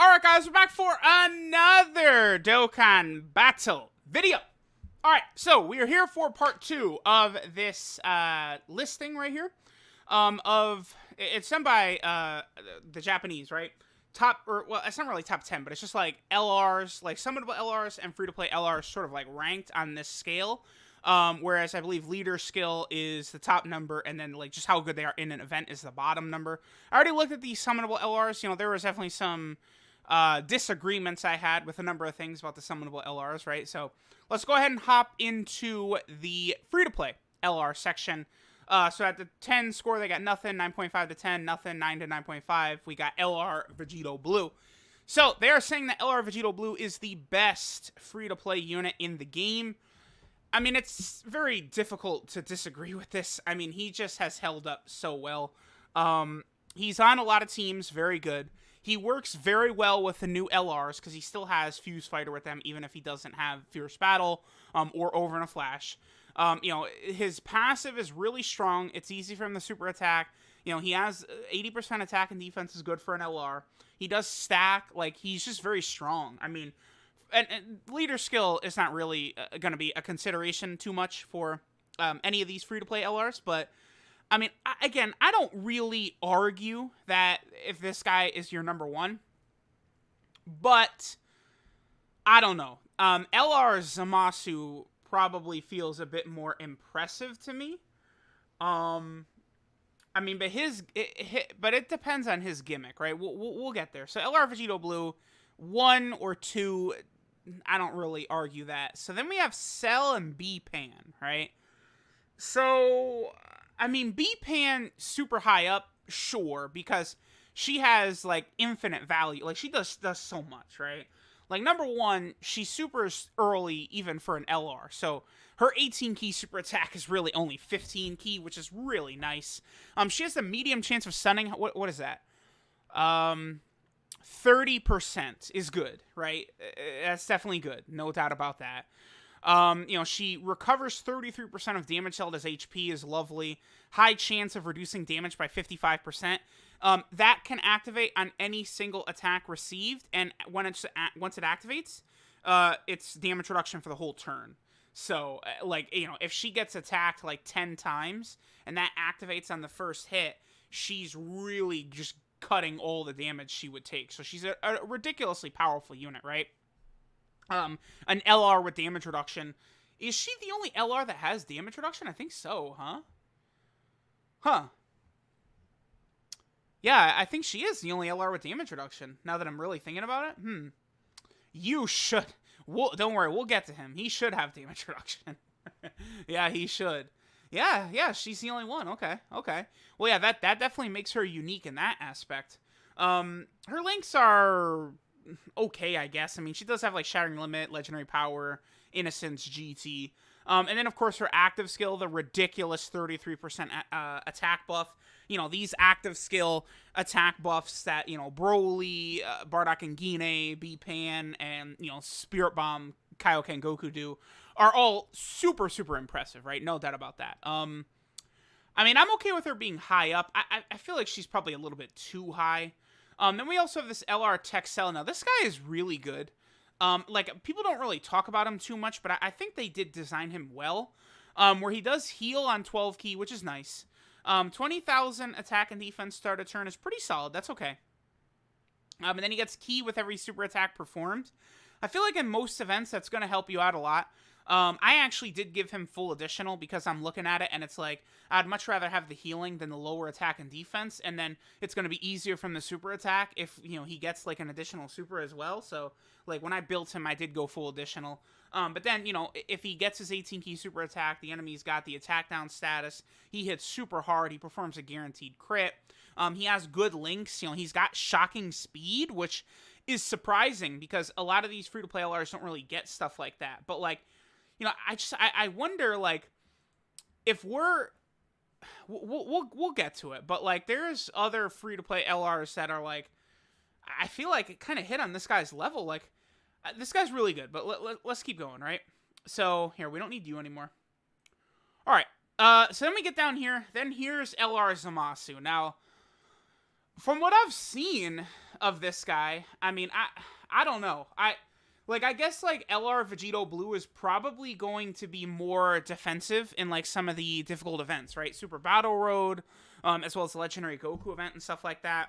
Alright guys, we're back for another Dokkan battle video. Alright, so we are here for part 2 of this listing right here. It's done by the Japanese, right? Well, it's not really top 10, but it's just like LRs, like summonable LRs and free-to-play LRs sort of like ranked on this scale. Whereas I believe leader skill is the top number, and then like just how good they are in an event is the bottom number. I already looked at these summonable LRs. You know, there was definitely some disagreements I had with a number of things about the summonable LRs, right? So let's go ahead and hop into the free-to-play LR section. So at the 10 score, they got nothing, 9.5 to 10, nothing, 9 to 9.5. We got LR Vegeto Blue. So they are saying that LR Vegeto Blue is the best free-to-play unit in the game. I mean, it's very difficult to disagree with this. I mean, he just has held up so well. He's on a lot of teams, very good. He works very well with the new LRs because he still has Fuse Fighter with them, even if he doesn't have Fierce Battle or Over in a Flash. You know, his passive is really strong. It's easy for him to super attack. You know, he has 80% attack and defense is good for an LR. He does stack. Like, he's just very strong. I mean, and leader skill is not really going to be a consideration too much for any of these free-to-play LRs, but I mean, again, I don't really argue that if this guy is your number one, but I don't know. LR Zamasu probably feels a bit more impressive to me. I mean, but it depends on his gimmick, right? We'll get there. So LR Vegeto Blue, 1 or 2, I don't really argue that. So then we have Cell and B-Pan, right? So I mean, B-Pan super high up, sure, because she has, like, infinite value. Like, she does so much, right? Like, number one, she's super early even for an LR. So her 18 key super attack is really only 15 key, which is really nice. She has a medium chance of stunning. What is that? 30% is good, right? That's definitely good. No doubt about that. You know, she recovers 33% of damage held as HP is lovely. High chance of reducing damage by 55%. That can activate on any single attack received, and once it activates, it's damage reduction for the whole turn. So, like, you know, if she gets attacked like 10 times, and that activates on the first hit, she's really just cutting all the damage she would take. So she's a ridiculously powerful unit, right? An LR with damage reduction. Is she the only LR that has damage reduction? I think so, huh? Huh. Yeah, I think she is the only LR with damage reduction, now that I'm really thinking about it. You should. Don't worry, we'll get to him. He should have damage reduction. Yeah, he should. Yeah, she's the only one. Okay. Well, yeah, that definitely makes her unique in that aspect. Her links are okay, I guess. I mean, she does have, like, Shattering Limit, Legendary Power, Innocence, GT. And then, of course, her active skill, the ridiculous 33% attack buff. You know, these active skill attack buffs that, you know, Broly, Bardock and Gine, B-Pan, and, you know, Spirit Bomb, Kaioken Goku do are all super, super impressive, right? No doubt about that. I mean, I'm okay with her being high up. I feel like she's probably a little bit too high. Then we also have this LR Tech Cell. Now, this guy is really good. Like, people don't really talk about him too much, but I think they did design him well. Where he does heal on 12 key, which is nice. 20,000 attack and defense start a turn is pretty solid. That's okay. And then he gets key with every super attack performed. I feel like in most events, that's going to help you out a lot. I actually did give him full additional because I'm looking at it and it's like, I'd much rather have the healing than the lower attack and defense, and then it's going to be easier from the super attack if, you know, he gets like an additional super as well. So, like, when I built him, I did go full additional. But then, you know, if he gets his 18 key super attack, the enemy's got the attack down status, he hits super hard, he performs a guaranteed crit. He has good links, you know, he's got shocking speed, which is surprising because a lot of these free-to-play LRs don't really get stuff like that. But, like, you know, I wonder, like, if we'll get to it, but, like, there's other free-to-play LRs that are, like, I feel like it kind of hit on this guy's level. Like, this guy's really good, but let's keep going, right? So, here, we don't need you anymore. All right, so then we get down here, then here's LR Zamasu. Now, From what I've seen of this guy, I mean, I don't know. I guess like LR Vegeto Blue is probably going to be more defensive in like some of the difficult events, right? Super Battle Road, as well as the Legendary Goku event and stuff like that.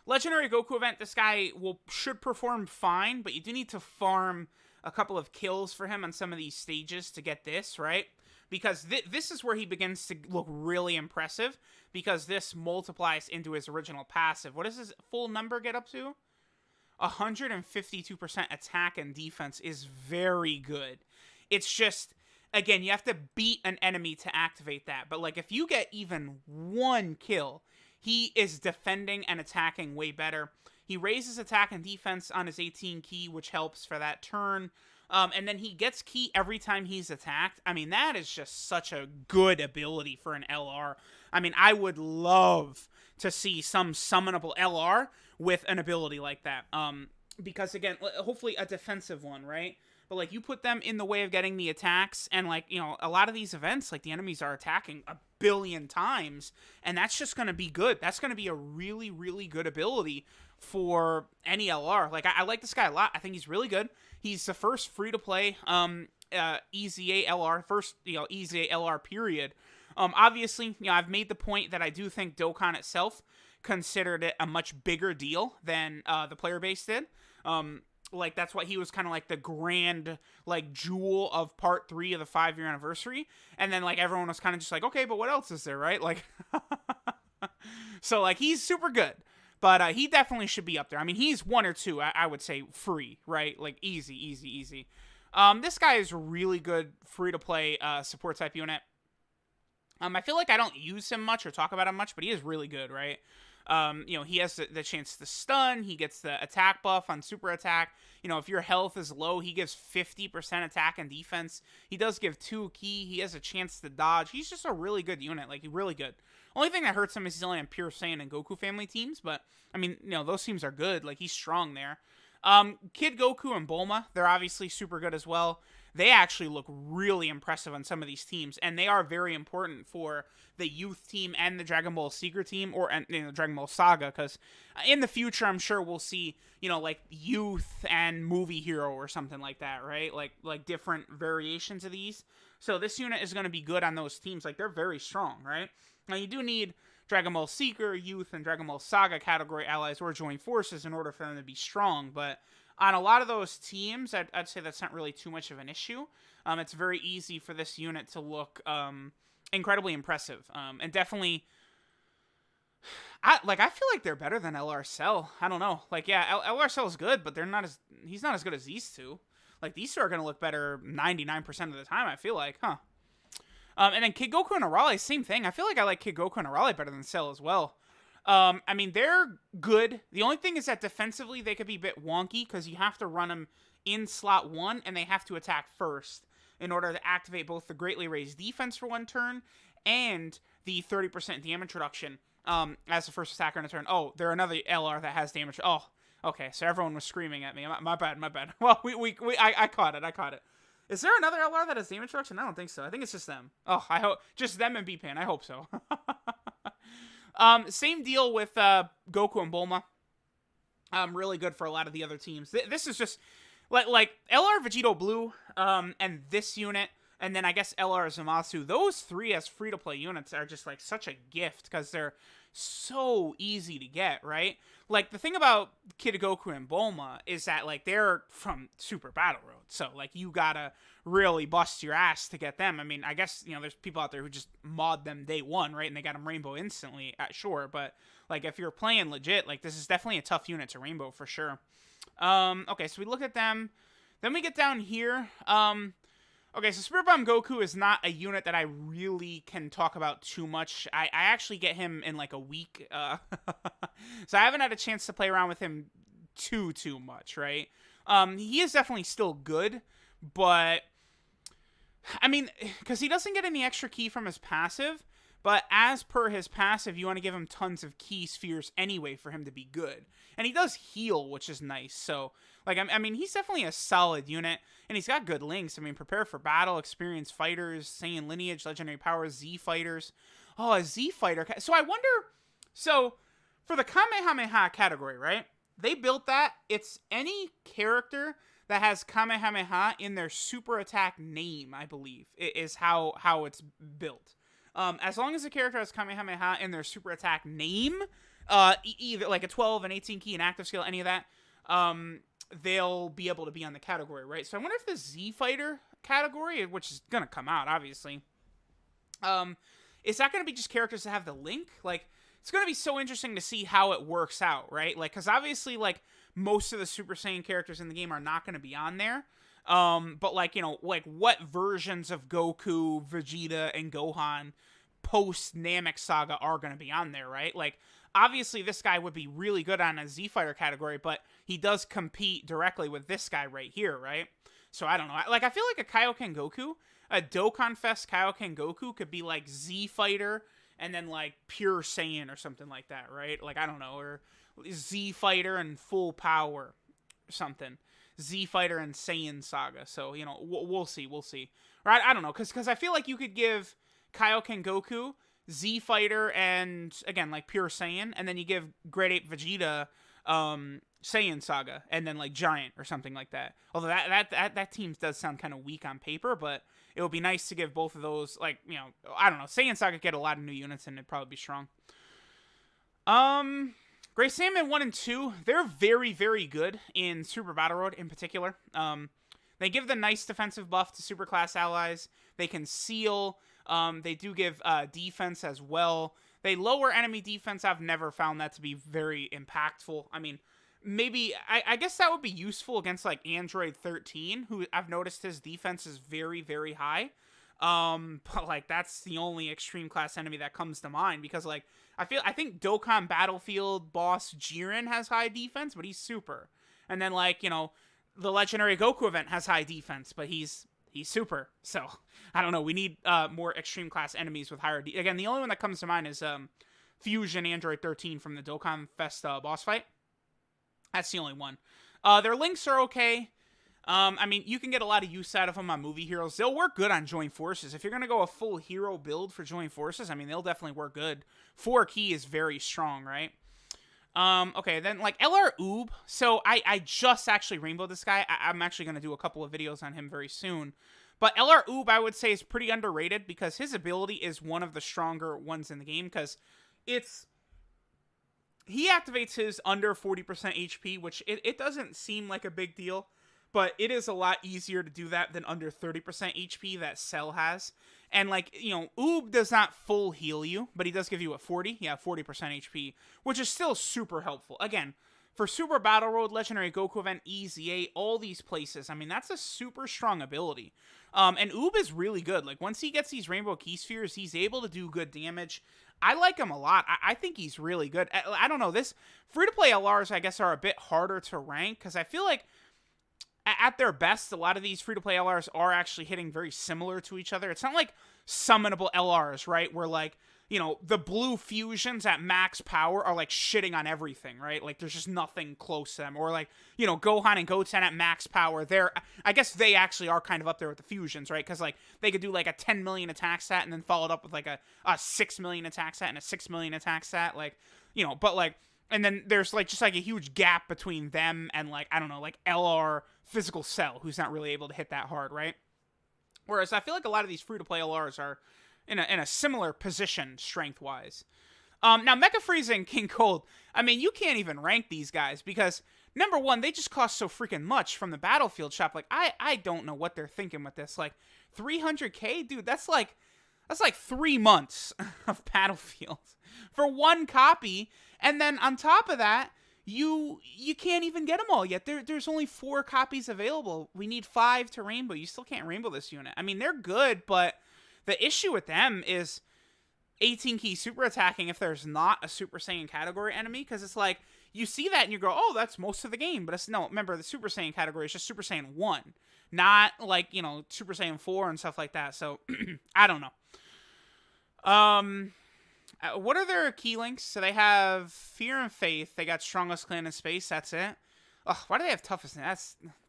Legendary Goku event, this guy should perform fine, but you do need to farm a couple of kills for him on some of these stages to get this, right? Because this is where he begins to look really impressive, because this multiplies into his original passive. What does his full number get up to? 152% attack and defense is very good. It's just, again, you have to beat an enemy to activate that. But like if you get even one kill, he is defending and attacking way better. He raises attack and defense on his 18 key, which helps for that turn. And then he gets key every time he's attacked. I mean, that is just such a good ability for an LR. I mean, I would love to see some summonable LR with an ability like that. Because, again, hopefully a defensive one, right? But, like, you put them in the way of getting the attacks, and, like, you know, a lot of these events, like, the enemies are attacking a billion times, and that's just going to be good. That's going to be a really, really good ability for any LR. Like, I like this guy a lot. I think he's really good. He's the first free-to-play EZA LR, first, you know, EZA LR period. Obviously, you know, I've made the point that I do think Dokkan itself considered it a much bigger deal than the player base did. Like, that's why he was kind of like the grand, like, jewel of part 3 of the 5-year anniversary. And then, like, everyone was kind of just like, okay, but what else is there, right? Like, so, like, he's super good. But he definitely should be up there. I mean, he's 1 or 2, I would say, free, right? Like, easy. This guy is really good free-to-play support type unit. I feel like I don't use him much or talk about him much, but he is really good, right? You know, he has the chance to stun. He gets the attack buff on super attack. You know, if your health is low, he gives 50% attack and defense. He does give 2 key. He has a chance to dodge. He's just a really good unit. Like, really good. Only thing that hurts him is he's only on Pure Saiyan and Goku family teams. But, I mean, you know, those teams are good. Like, he's strong there. Kid Goku and Bulma, they're obviously super good as well. They actually look really impressive on some of these teams, and they are very important for the youth team and the Dragon Ball Seeker team, or you know, Dragon Ball Saga, because in the future, I'm sure we'll see, you know, like youth and movie hero or something like that, right? Like different variations of these. So this unit is going to be good on those teams. Like, they're very strong, right? Now, you do need Dragon Ball Seeker, Youth, and Dragon Ball Saga category allies or join forces in order for them to be strong, but on a lot of those teams, I'd say that's not really too much of an issue. It's very easy for this unit to look incredibly impressive. And definitely, I feel like they're better than LR Cell. I don't know. Like, yeah, LR Cell is good, but he's not as good as these two. Like, these two are going to look better 99% of the time, I feel like, huh? And then Kid Goku and Arale, same thing. I feel like I like Kid Goku and Arale better than Cell as well. I mean, they're good. The only thing is that defensively, they could be a bit wonky because you have to run them in slot 1, and they have to attack first in order to activate both the greatly raised defense for 1 turn and the 30% damage reduction as the first attacker in a turn. Oh, they're another LR that has damage. Oh, okay. So everyone was screaming at me. My bad. Well, I caught it. Is there another LR that has damage reduction? I don't think so. I think it's just them. Oh, I hope just them and B-Pan. I hope so. Same deal with Goku and Bulma. Really good for a lot of the other teams. This is just like LR Vegeto Blue, and this unit, and then I guess LR Zamasu. Those 3 as free-to-play units are just like such a gift because they're so easy to get, right? Like, the thing about Kid Goku and Bulma is that, like, they're from Super Battle Road, so, like, you gotta really bust your ass to get them. I mean, I guess, you know, there's people out there who just mod them day 1, right, and they got them Rainbow instantly, sure, but, like, if you're playing legit, like, this is definitely a tough unit to Rainbow, for sure. Okay, so we look at them, then we get down here, okay, so Spirit Bomb Goku is not a unit that I really can talk about too much. I actually get him in like a week, so I haven't had a chance to play around with him too much, right? He is definitely still good, but I mean, because he doesn't get any extra key from his passive, but as per his passive, you want to give him tons of key spheres anyway for him to be good. And he does heal, which is nice. So, like, I mean, he's definitely a solid unit, and he's got good links. I mean, Prepare for Battle, Experienced Fighters, Saiyan Lineage, Legendary Powers, Z Fighters. Oh, a Z Fighter. So I wonder, So, for the Kamehameha category, right? They built that. It's any character that has Kamehameha in their super attack name, I believe, is how it's built. As long as the character has Kamehameha in their super attack name, either like a 12, an 18 key, an active skill, any of that, they'll be able to be on the category, right? So I wonder if the Z Fighter category, which is gonna come out, obviously, is that gonna be just characters that have the link? Like, it's gonna be so interesting to see how it works out, right? Like, because obviously, like, most of the Super Saiyan characters in the game are not gonna be on there. But like, you know, like what versions of Goku, Vegeta, and Gohan post Namek Saga are gonna be on there, right? Like, obviously this guy would be really good on a Z Fighter category, but he does compete directly with this guy right here, right? So I don't know. Like, I feel like a Kaioken Goku, a Dokkan Fest Kaioken Goku could be like Z Fighter and then like Pure Saiyan or something like that, right? Like, I don't know, or Z Fighter and Full Power or something. Z Fighter and Saiyan Saga. So, you know, we'll see. Right? I don't know, because I feel like you could give Kaioken Goku, Z Fighter, and again, like Pure Saiyan, and then you give Great Ape Vegeta, Saiyan Saga, and then like Giant or something like that. Although that team does sound kind of weak on paper, but it would be nice to give both of those, like, you know, I don't know, Saiyan Saga get a lot of new units and it'd probably be strong. Gray Saiyaman 1 and 2, they're very, very good in Super Battle Road in particular. They give the nice defensive buff to super class allies. They can seal. They do give defense as well. They lower enemy defense. I've never found that to be very impactful. I mean, maybe, I guess that would be useful against like Android 13, who I've noticed his defense is very, very high. But like, that's the only extreme class enemy that comes to mind, because like, I think Dokkan Battlefield boss Jiren has high defense, but he's super. And then like, you know, the Legendary Goku event has high defense, but he's super. So I don't know. We need more extreme class enemies with higher again, the only one that comes to mind is Fusion Android 13 from the Dokkan Fest boss fight. That's the only one. Their links are okay. I mean, you can get a lot of use out of them on movie heroes. They'll work good on Joint Forces. If you're going to go a full hero build for Joint Forces, I mean, they'll definitely work good. 4 key is very strong, right? Okay, then, like, LR Oob. So, I just actually rainbowed this guy. I'm actually going to do a couple of videos on him very soon. But LR Oob, I would say, is pretty underrated, because his ability is one of the stronger ones in the game, because he activates his under 40% HP, which it doesn't seem like a big deal, but it is a lot easier to do that than under 30% HP that Cell has. And, like, you know, Oob does not full heal you, but he does give you a 40 HP, which is still super helpful. Again, for Super Battle Road, Legendary Goku event, EZA, all these places, I mean, that's a super strong ability. And Oob is really good. Like, once he gets these Rainbow Key Spheres, he's able to do good damage. I like him a lot. I think he's really good. I don't know, this free-to-play LRs, I guess, are a bit harder to rank, because I feel like at their best, a lot of these free-to-play LRs are actually hitting very similar to each other. It's not like summonable LRs, right? Where, like, you know, the blue fusions at max power are, like, shitting on everything, right? Like, there's just nothing close to them. Or, like, you know, Gohan and Goten at max power, I guess they actually are kind of up there with the fusions, right? Because, like, they could do, like, a 10 million attack stat and then followed up with, like, a 6 million attack stat and a 6 million attack stat. Like, you know, but, like, and then there's, like, just, like, a huge gap between them and, like, I don't know, like, LR Physical Cell, who's not really able to hit that hard, right? Whereas I feel like a lot of these free-to-play LRs are in a similar position, strength-wise. Now, Mecha Frieza and King Cold, I mean, you can't even rank these guys, because, number one, they just cost so freaking much from the Battlefield shop. Like, I don't know what they're thinking with this. Like, 300k? Dude, that's like 3 months of Battlefield for one copy. And then on top of that, you can't even get them all yet. There's only 4 copies available. We need 5 to rainbow. You still can't rainbow this unit. I mean, they're good, but the issue with them is 18 key super attacking if there's not a Super Saiyan category enemy, because it's like, you see that and you go, oh, that's most of the game. But no, remember, the Super Saiyan category is just Super Saiyan 1, not like, you know, Super Saiyan 4 and stuff like that. So, I don't know. What are their key links? So they have Fear and Faith. They got Strongest Clan in Space. That's it. Ugh, why do they have Toughest Nail?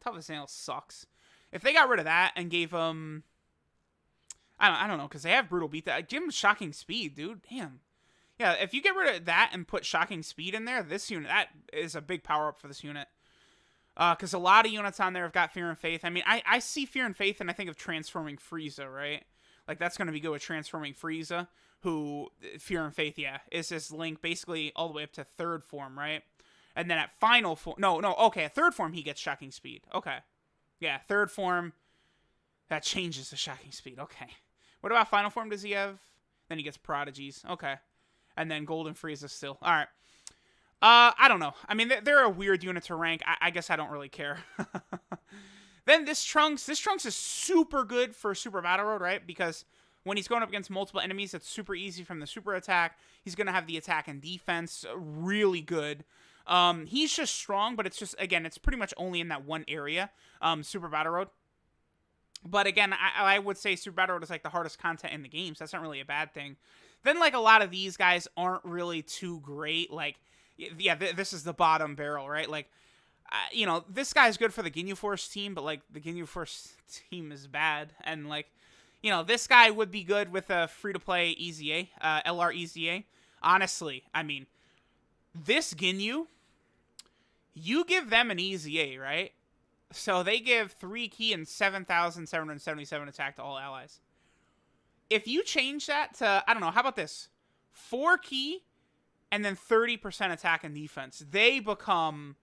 Toughest Nail sucks. If they got rid of that and gave them, I don't know, because they have Brutal Beat. Give them Shocking Speed, dude. Damn. Yeah, if you get rid of that and put Shocking Speed in there, this unit, that is a big power-up for this unit. Because a lot of units on there have got Fear and Faith. I mean, I see Fear and Faith and I think of Transforming Frieza, right? Like, that's going to be good with Transforming Frieza, who, Fear and Faith, yeah, is this link basically all the way up to 3rd form, right? And then at final form, okay, at 3rd form, he gets Shocking Speed. Okay. Yeah, 3rd form, that changes the Shocking Speed. Okay. What about final form does he have? Then he gets Prodigies. Okay. And then Golden Frieza still. All right. I don't know. I mean, they're a weird unit to rank. I guess I don't really care. Then this Trunks is super good for Super Battle Road, right? Because when he's going up against multiple enemies, it's super easy from the super attack. He's going to have the attack and defense really good. He's just strong, but it's just, again, it's pretty much only in that one area, Super Battle Road. But again, I would say Super Battle Road is like the hardest content in the game, so that's not really a bad thing. Then, like, a lot of these guys aren't really too great. Like, yeah, this is the bottom barrel, right? Like, this guy's good for the Ginyu Force team, but, like, the Ginyu Force team is bad. And, like, this guy would be good with a free-to-play EZA, LR EZA. Honestly, I mean, this Ginyu, you give them an EZA, right? So they give 3 ki and 7,777 attack to all allies. If you change that to, I don't know, how about this? 4 ki and then 30% attack and defense. They become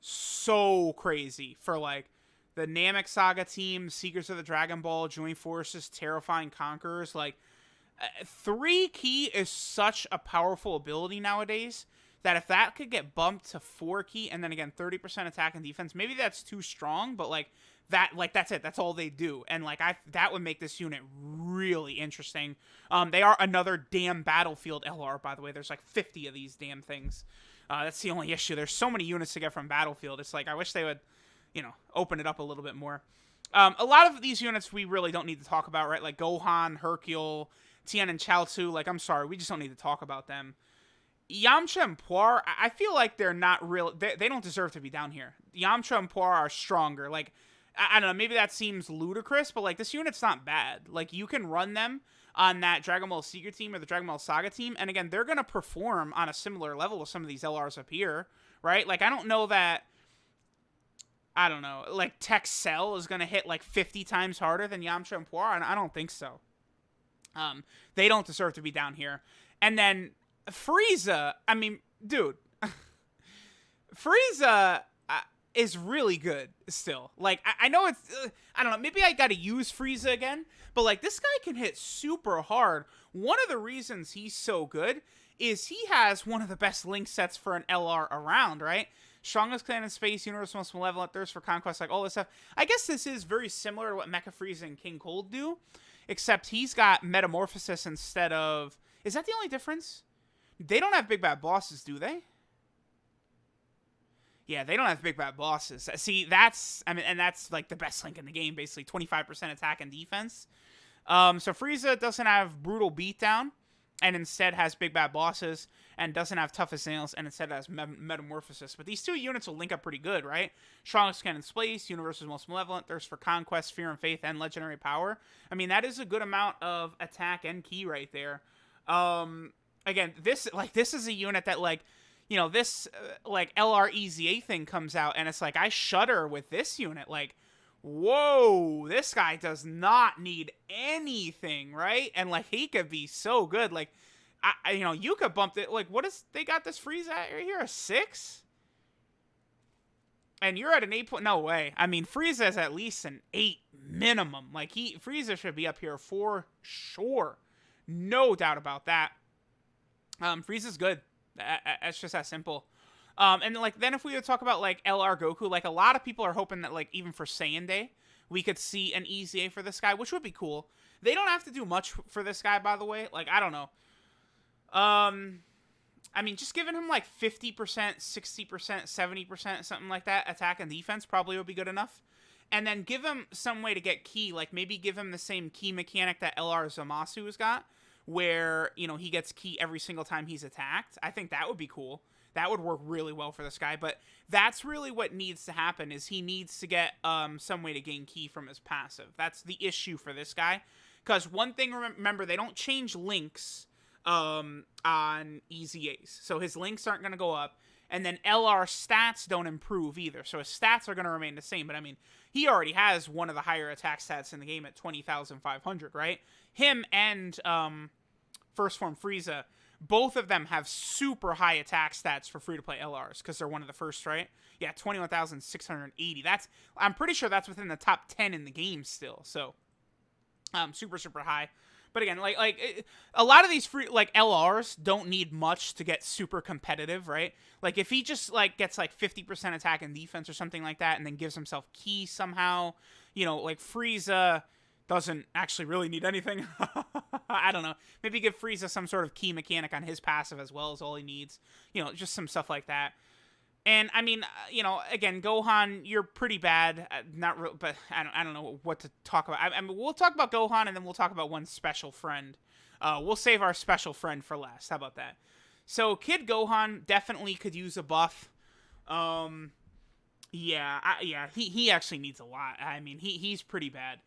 so crazy for, like, the Namek Saga team, Seekers of the Dragon Ball, Joint Forces, Terrifying Conquerors. Like, 3 ki is such a powerful ability nowadays that if that could get bumped to 4 ki and then again 30% attack and defense, maybe that's too strong, but that's it. That's all they do. And that would make this unit really interesting. They are another damn Battlefield LR, by the way. There's like 50 of these damn things. That's the only issue. There's so many units to get from Battlefield. It's like, I wish they would, open it up a little bit more. A lot of these units we really don't need to talk about, right? Like Gohan, Hercule, Tien, and Chaozu. Like, I'm sorry, we just don't need to talk about them. Yamcha and Puar, I feel like they're not real. They don't deserve to be down here. Yamcha and Puar are stronger. Like, I don't know, maybe that seems ludicrous, but, like, this unit's not bad. Like, you can run them on that Dragon Ball Seeker team or the Dragon Ball Saga team, and again, they're going to perform on a similar level with some of these LRs up here, right? Like, I don't know that, like, Tech Cell is going to hit, like, 50 times harder than Yamcha and Puar, and I don't think so. They don't deserve to be down here. And then Frieza, I mean, dude, Frieza is really good still. Like, I know it's, I don't know, maybe I gotta use Frieza again, but, like, this guy can hit super hard. One of the reasons he's so good is he has one of the best link sets for an LR around, right? Strongest clan in space, universal most malevolent, thirst for conquest, like all this stuff. I guess this is very similar to what Mecha Frieza and King Cold do, except he's got metamorphosis instead of, is that the only difference? They don't have big bad bosses, do they? Yeah, they don't have big bad bosses. See, that's, I mean, and that's like the best link in the game, basically 25% attack and defense. So Frieza doesn't have brutal beatdown, and instead has big bad bosses, and doesn't have toughest nails, and instead has metamorphosis. But these two units will link up pretty good, right? Strongest cannon space, universe's most malevolent, thirst for conquest, fear and faith, and legendary power. I mean, that is a good amount of attack and ki right there. Again, this is a unit that, like, this like LREZA thing comes out, and it's like, I shudder with this unit. Like, whoa, this guy does not need anything, right? And, like, he could be so good. Like, you could bump it. Like, what is, they got this Frieza at right here? A 6? And you're at an 8 point. No way. I mean, Frieza is at least an 8 minimum. Like, Frieza should be up here for sure. No doubt about that. Frieza's good. It's just that simple. And, like, then if we would talk about, like, LR Goku, like, a lot of people are hoping that, like, even for Saiyan Day, we could see an EZA for this guy, which would be cool. They don't have to do much for this guy, by the way. Like, I don't know. I mean, just giving him, like, 50%, 60%, 70%, something like that, attack and defense probably would be good enough. And then give him some way to get ki. Like, maybe give him the same ki mechanic that LR Zamasu has got, where, he gets ki every single time he's attacked. I think that would be cool. That would work really well for this guy. But that's really what needs to happen, is he needs to get some way to gain ki from his passive. That's the issue for this guy. Because one thing, remember, they don't change links on easy A's. So his links aren't going to go up. And then LR stats don't improve either. So his stats are going to remain the same. But I mean, he already has one of the higher attack stats in the game at 20,500, right? Him and First Form Frieza, both of them have super high attack stats for free-to-play LRs because they're one of the first, right? Yeah, 21,680. I'm pretty sure that's within the top 10 in the game still. So, super, super high. But again, a lot of these free LRs don't need much to get super competitive, right? Like if he just gets 50% attack and defense or something like that, and then gives himself key somehow, like Frieza doesn't actually really need anything. I don't know. Maybe give Frieza some sort of key mechanic on his passive as well as all he needs. Just some stuff like that. And I mean, again, Gohan, you're pretty bad. Not real, but I don't know what to talk about. I mean, we'll talk about Gohan, and then we'll talk about one special friend. We'll save our special friend for last. How about that? So, Kid Gohan definitely could use a buff. Yeah, he actually needs a lot. I mean, he's pretty bad.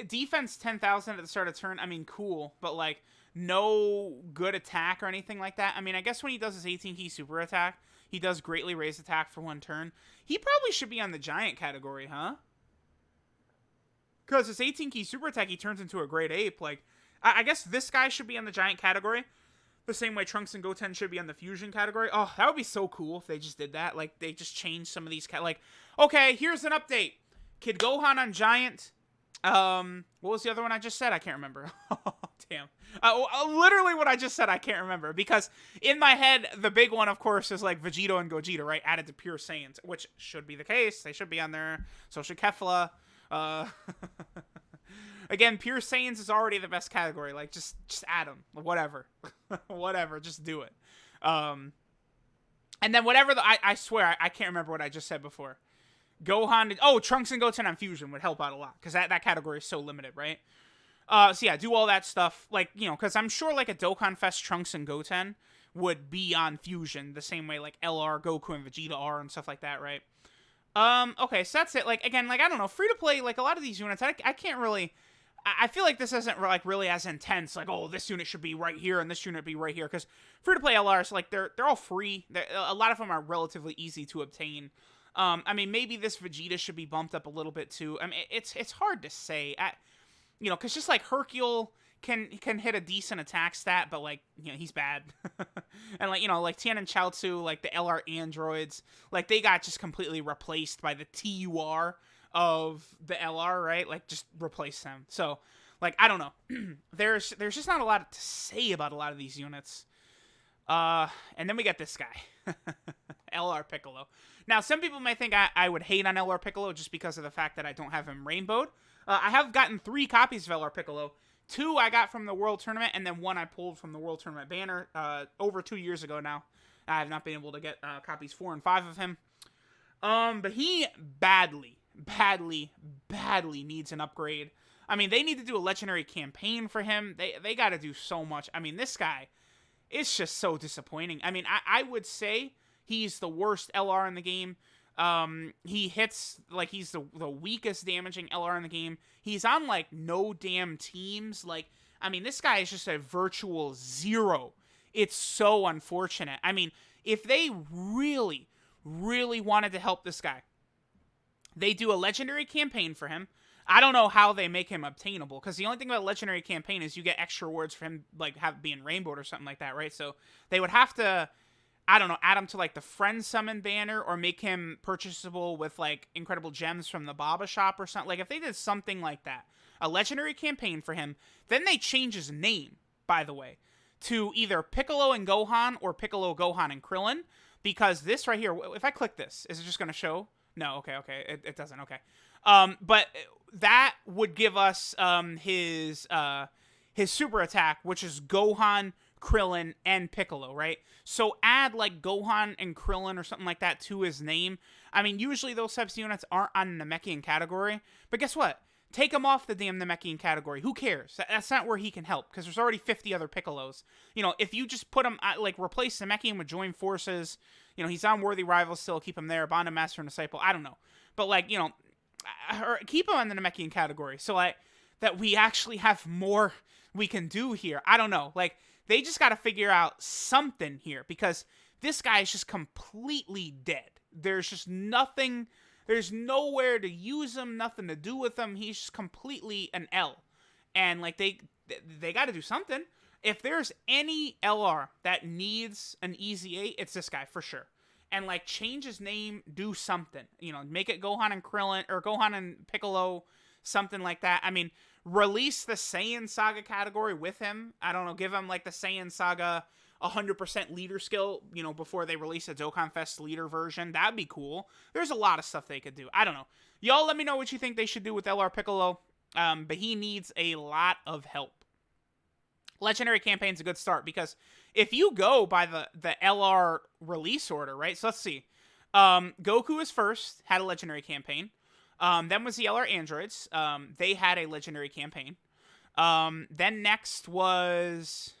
Defense 10,000 at the start of turn. I mean, cool, but no good attack or anything like that. I mean, I guess when he does his 18 key super attack, he does greatly raise attack for one turn. He probably should be on the giant category, huh? Because his 18 key super attack, he turns into a great ape. I guess this guy should be on the giant category. The same way Trunks and Goten should be on the fusion category. Oh, that would be so cool if they just did that. They just changed some of these. Okay, here's an update. Kid Gohan on giant. What was the other one I just said? I can't remember. Oh, damn. Literally what I just said, I can't remember. Because in my head, the big one, of course, is Vegito and Gogeta, right? Added to Pure Saiyans, which should be the case. They should be on there. So should Kefla. Again, Pure Saiyans is already the best category. Just add them. Whatever. Whatever. Just do it. And then whatever I swear, I can't remember what I just said before. Gohan, Trunks and Goten on Fusion would help out a lot, because that category is so limited, right? So yeah, do all that stuff, because I'm sure, a Dokkan Fest Trunks and Goten would be on Fusion, the same way, LR, Goku, and Vegeta are, and stuff like that, right? Okay, so that's it, again, I don't know, free-to-play, a lot of these units, I can't really, I feel like this isn't, really as intense, this unit should be right here, and this unit be right here, because free-to-play LRs, they're all free, a lot of them are relatively easy to obtain. I mean, maybe this Vegeta should be bumped up a little bit too. I mean, it's hard to say, because just Hercule can hit a decent attack stat, but he's bad. And Tien and Chaozu, the LR androids, they got just completely replaced by the TUR of the LR, right? Just replace them. So, I don't know. There's just not a lot to say about a lot of these units. And then we got this guy, LR Piccolo. Now, some people may think I would hate on LR Piccolo just because of the fact that I don't have him rainbowed. I have gotten 3 copies of LR Piccolo. 2 I got from the World Tournament, and then 1 I pulled from the World Tournament banner over 2 years ago now. I have not been able to get copies 4 and 5 of him. But he badly needs an upgrade. I mean, they need to do a legendary campaign for him. They got to do so much. I mean, this guy, it's just so disappointing. I mean, I would say he's the worst LR in the game. He hits, he's the weakest damaging LR in the game. He's on, no damn teams. I mean, this guy is just a virtual 0. It's so unfortunate. I mean, if they really, really wanted to help this guy, they do a legendary campaign for him. I don't know how they make him obtainable, because the only thing about a legendary campaign is you get extra rewards for him, being rainbowed or something like that, right? So they would have to, I don't know, add him to, the friend summon banner, or make him purchasable with, incredible gems from the Baba shop or something. If they did something like that, a legendary campaign for him, then they change his name, by the way, to either Piccolo and Gohan, or Piccolo, Gohan, and Krillin, because this right here, if I click this, is it just going to show? No, okay, it doesn't, okay. But that would give us his super attack, which is Gohan, Krillin, and Piccolo, right? So add Gohan and Krillin or something like that to his name. I mean, usually those types of units aren't on the Namekian category, but guess what? Take him off the damn Namekian category. Who cares? That's not where he can help, because there's already 50 other Piccolos. If you just put him, replace Namekian with Join Forces, he's on Worthy Rivals still, keep him there, Bond of Master and Disciple, I don't know. But, keep him in the Namekian category, so, that we actually have more we can do here. I don't know. They just got to figure out something here, because this guy is just completely dead. There's just nothing. There's nowhere to use him, nothing to do with him. He's just completely an L. And, like, they got to do something. If there's any LR that needs an easy 8, it's this guy for sure. And, like, change his name, do something. You know, make it Gohan and Krillin, or Gohan and Piccolo, something like that. I mean, release the Saiyan Saga category with him. I don't know, give him, like, the Saiyan Saga 100% leader skill, you know, before they release a Dokkan Fest leader version. That'd be cool. There's a lot of stuff they could do. I don't know. Y'all let me know what you think they should do with LR Piccolo. But he needs a lot of help. Legendary campaign's a good start, because if you go by the LR release order, right? So let's see. Goku is first, had a legendary campaign. Then was the LR androids. They had a legendary campaign. Then next was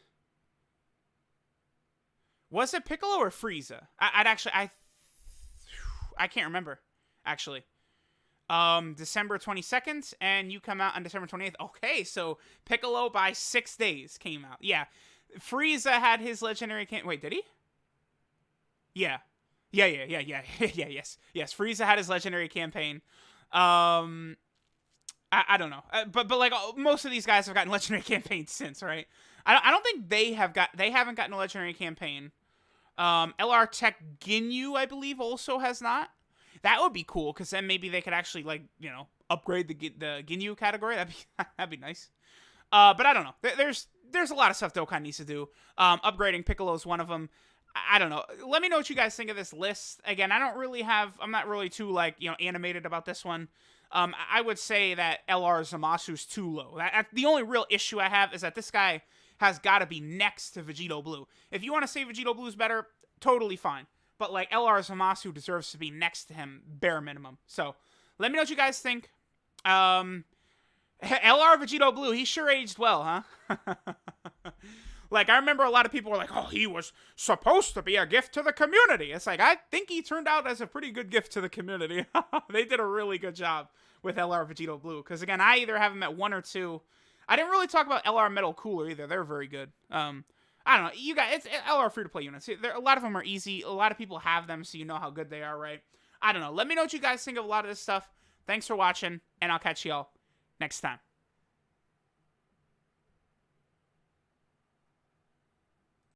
it Piccolo or Frieza? I can't remember, actually. December 22nd, and you come out on December 28th. Okay, so Piccolo by 6 days came out. Yeah. Frieza had his legendary wait, did he? Yeah. Yeah, yes. Frieza had his legendary campaign. I don't know. But like, most of these guys have gotten legendary campaigns since, right? I don't think they haven't gotten a legendary campaign. LR Tech Ginyu, I believe, also has not. That would be cool, because then maybe they could actually, like, you know, upgrade the Ginyu category. That'd be nice. But I don't know. There's a lot of stuff Dokkan needs to do. Upgrading Piccolo is one of them. I don't know. Let me know what you guys think of this list. Again, I'm not really too, like, you know, animated about this one. I would say that LR's Omasu's too low. The only real issue I have is that this guy has got to be next to Vegeto Blue. If you want to say Vegeto Blue's better, totally fine. But, like, LR's Omashu deserves to be next to him, bare minimum. So, let me know what you guys think. LR Vegeto Blue, he sure aged well, huh? Like, I remember a lot of people were like, oh, he was supposed to be a gift to the community. It's like, I think he turned out as a pretty good gift to the community. They did a really good job with LR Vegeto Blue. Because, again, I either have him at 1 or 2. I didn't really talk about LR Metal Cooler either. They're very good. I don't know. You guys, it's LR free-to-play units. A lot of them are easy. A lot of people have them, so you know how good they are, right? I don't know. Let me know what you guys think of a lot of this stuff. Thanks for watching, and I'll catch y'all next time.